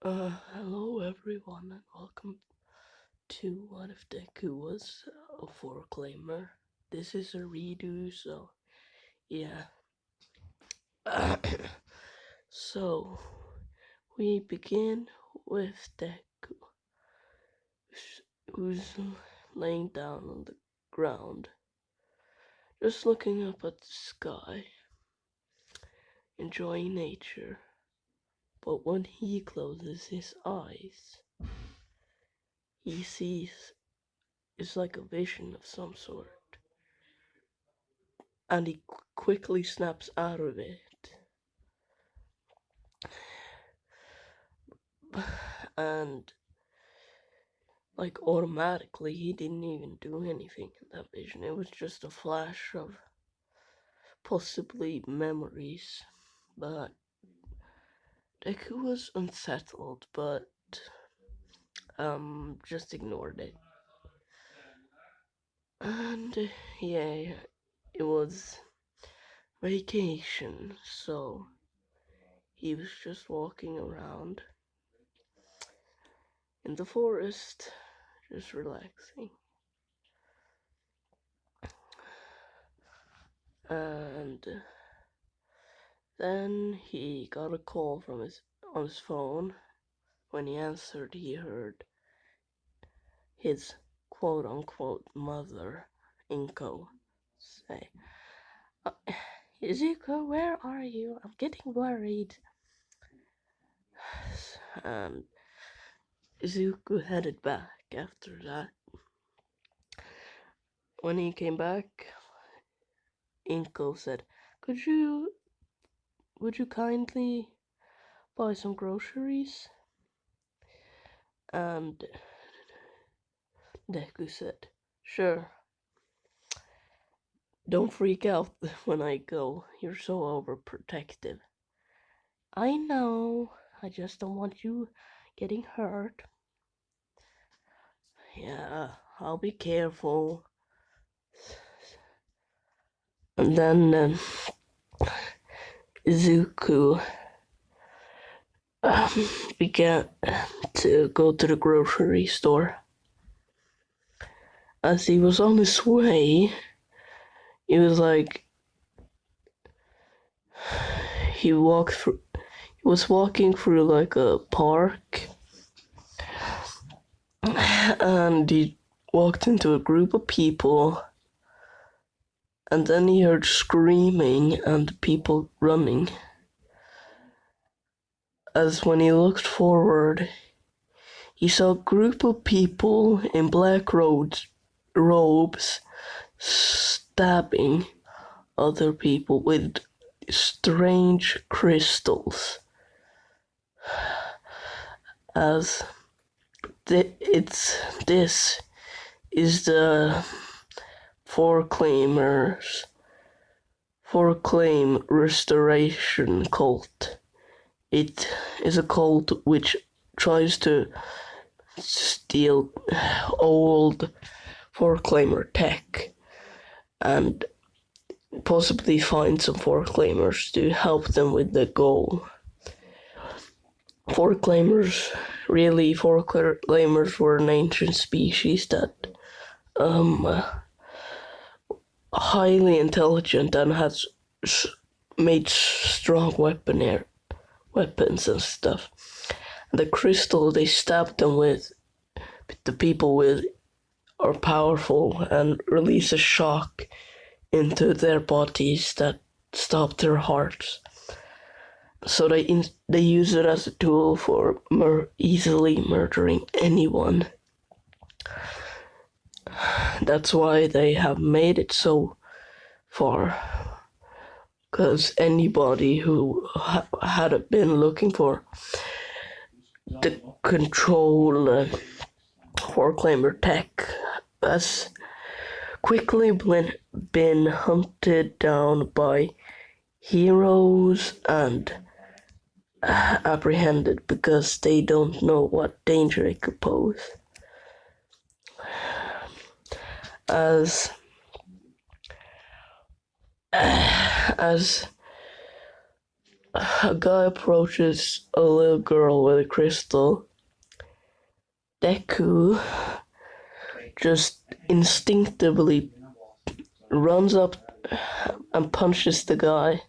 Hello everyone and welcome to What If Deku Was a Forclamer. This is a redo, so yeah. So, we begin with Deku, who's laying down on the ground, just looking up at the sky, enjoying nature. But when he closes his eyes, he sees it's like a vision of some sort, and he quickly snaps out of it. And like automatically, he didn't even do anything in that vision. It was just a flash of possibly memories. But Deku was unsettled, but just ignored it. And yeah, it was vacation, so he was just walking around in the forest, just relaxing. And then he got a call from his phone. When he answered, he heard his quote-unquote mother, Inko, say, uh, Izuku, where are you? I'm getting worried. And Izuku headed back after that. When he came back, Inko said, would you kindly buy some groceries? And Deku said, sure. Don't freak out when I go. You're so overprotective. I know. I just don't want you getting hurt. Yeah, I'll be careful. And then Izuku began to go to the grocery store. As he was on his way, he was like, he was walking through like a park, and he walked into a group of people, and then he heard screaming and people running. As when he looked forward, he saw a group of people in black robes stabbing other people with strange crystals. As this is the forclaim restoration cult. It is a cult which tries to steal old forclamer tech and possibly find some forclaimers to help them with the goal. Forclaimers were an ancient species that highly intelligent and has made strong weapons and stuff. The crystal they stabbed them with, the people with, are powerful and release a shock into their bodies that stop their hearts. So they use it as a tool for easily murdering anyone. That's why they have made it so far. Because anybody who had been looking for the control forclamer tech has quickly been hunted down by heroes and apprehended because they don't know what danger it could pose. As a guy approaches a little girl with a crystal. Deku just instinctively runs up and punches the guy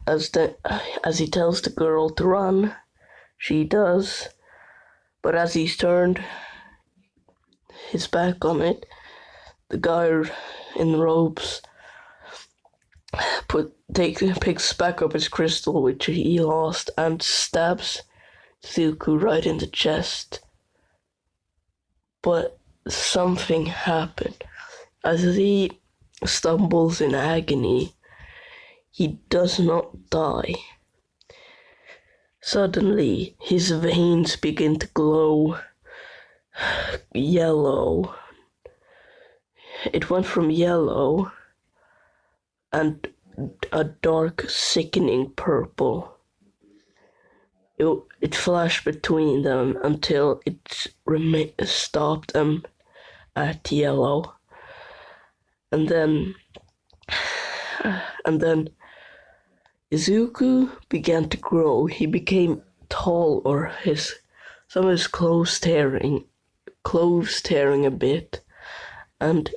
as he tells the girl to run. She does, but as he's turned his back on it, the guy in robes picks back up his crystal, which he lost, and stabs Zuko right in the chest. But something happened. As he stumbles in agony, he does not die. Suddenly, his veins begin to glow yellow. It went from yellow and a dark, sickening purple. It flashed between them until it stopped them at yellow. And then Izuku began to grow. He became tall, or some of his clothes tearing a bit, and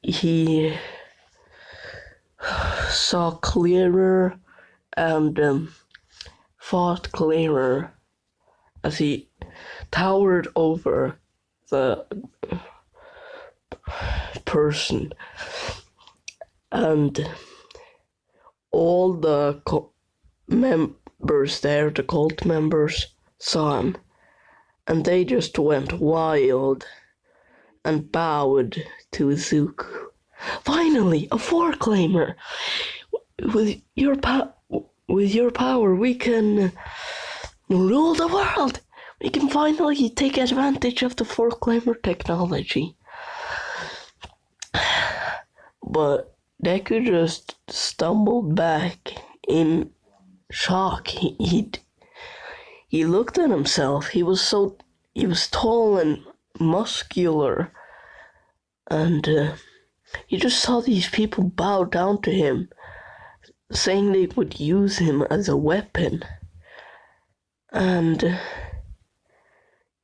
he saw clearer and fought clearer as he towered over the person, and all the members there, the cult members, saw him, and they just went wild and bowed to Izuku. Finally, a forclamer! With your power, we can rule the world! We can finally take advantage of the forclamer technology. But Deku just stumbled back in shock. He looked at himself. He was tall and muscular, and he just saw these people bow down to him, saying they would use him as a weapon. And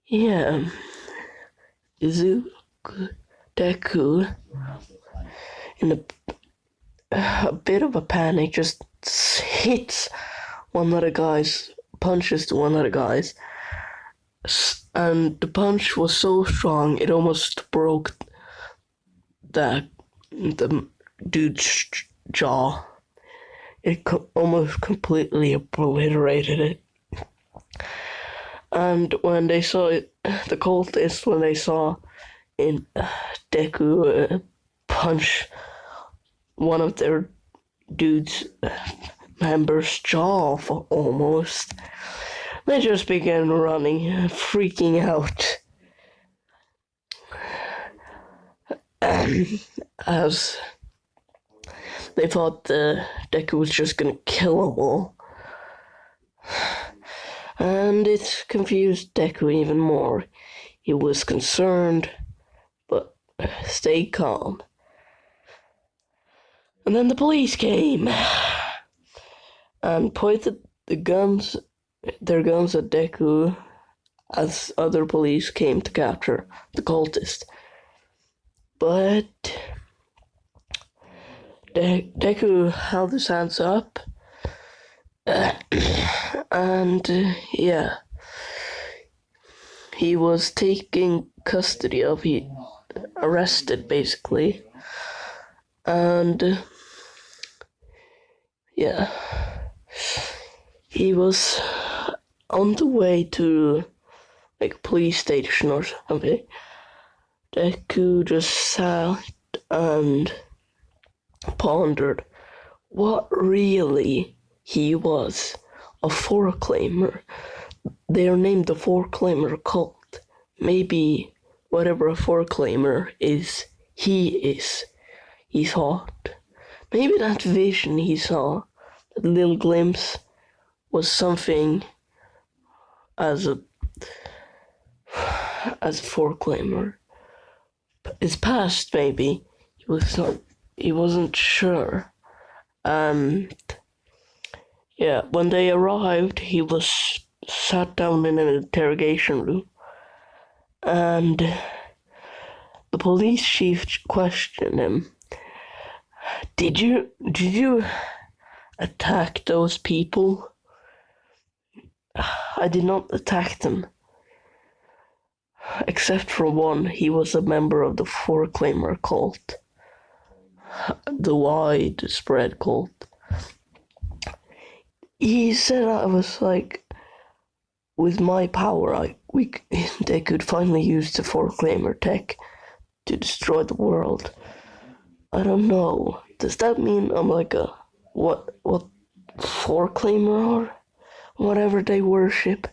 yeah, Deku, in a bit of a panic, just hits one of the guys, punches one of the guys, and the punch was so strong it almost broke the dude's jaw. It almost completely obliterated it. And when they saw it, the cultists, when they saw Deku punch one of their dude's members' jaw off almost, they just began running, freaking out. As they thought Deku was just gonna kill them all. And it confused Deku even more. He was concerned, but stayed calm. And then the police came and pointed their guns at Deku as other police came to capture the cultist. But Deku held his hands up, and yeah, he was taken custody of, arrested basically, and yeah, he was on the way to like a police station or something. Deku just sat and pondered what really he was. A forclamer. They're named the forclamer cult. Maybe whatever a forclamer is, he thought. Maybe that vision he saw, that little glimpse, was something as a forclamer. His past, maybe. He wasn't sure. And yeah, when they arrived, he was sat down in an interrogation room, and the police chief questioned him. Did you attack those people? I did not attack them. Except for one, he was a member of the forclamer cult. The widespread cult. He said I was like, with my power, they could finally use the forclamer tech to destroy the world. I don't know. Does that mean I'm like a what forclamer are? Whatever they worship.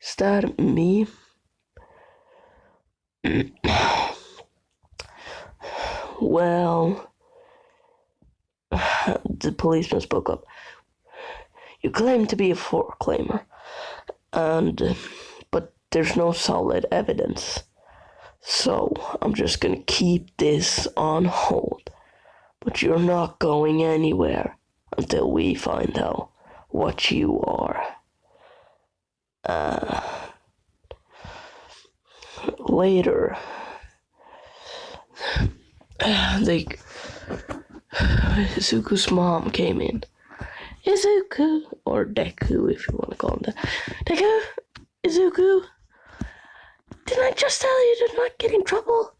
Is that me? Well, the policeman spoke up. You claim to be a forclamer, but there's no solid evidence. So I'm just gonna keep this on hold. But you're not going anywhere until we find out what you are. Later, Izuku's mom came in. Izuku, or Deku if you want to call him that. Deku? Izuku? Didn't I just tell you to not get in trouble?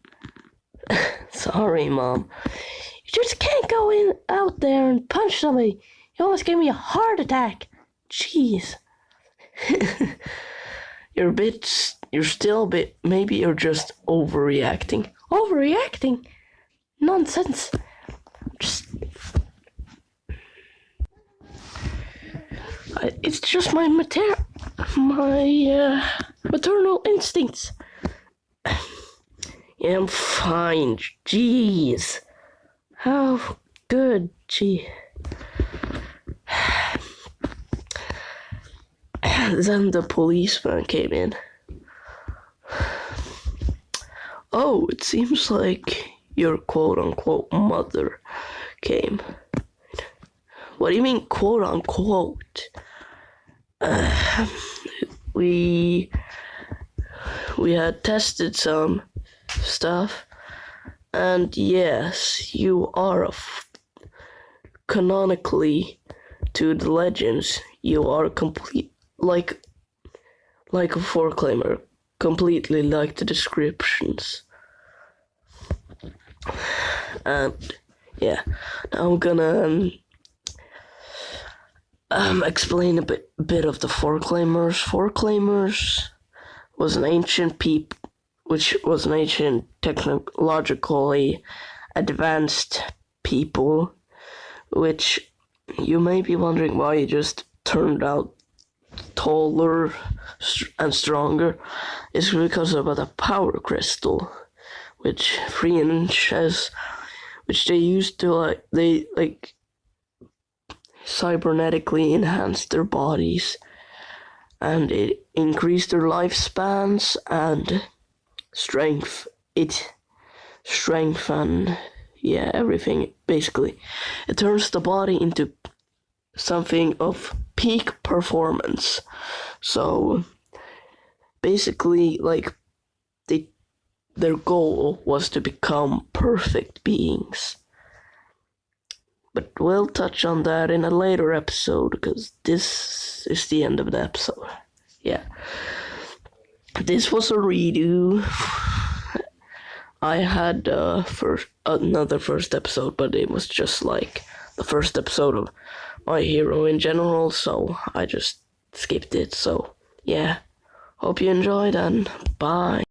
Sorry, Mom. You just can't go out there and punch somebody. You almost gave me a heart attack. Jeez. You're still a bit, maybe you're just overreacting. Overreacting? Nonsense. It's just my maternal instincts. Yeah, I'm fine. Jeez. How good, gee. Then the policeman came in. Oh, it seems like your quote-unquote mother came. What do you mean quote-unquote? We had tested some stuff, and yes, you are canonically to the legends. You are complete like a forclamer, completely like the descriptions. And yeah, now I'm gonna explain a bit of the forclamers. Forclamers was an ancient technologically advanced people, which you may be wondering why he just turned out taller and stronger. It's because of the power crystal, which 3 inches, which they used to cybernetically enhance their bodies, and it increased their lifespans and strength. Strength and everything. Basically, it turns the body into something of peak performance. So basically, their goal was to become perfect beings. But we'll touch on that in a later episode, because this is the end of the episode. Yeah. This was a redo. I had another first episode, but it was just like the first episode of My Hero in general, so I just skipped it. So yeah, hope you enjoyed, and bye.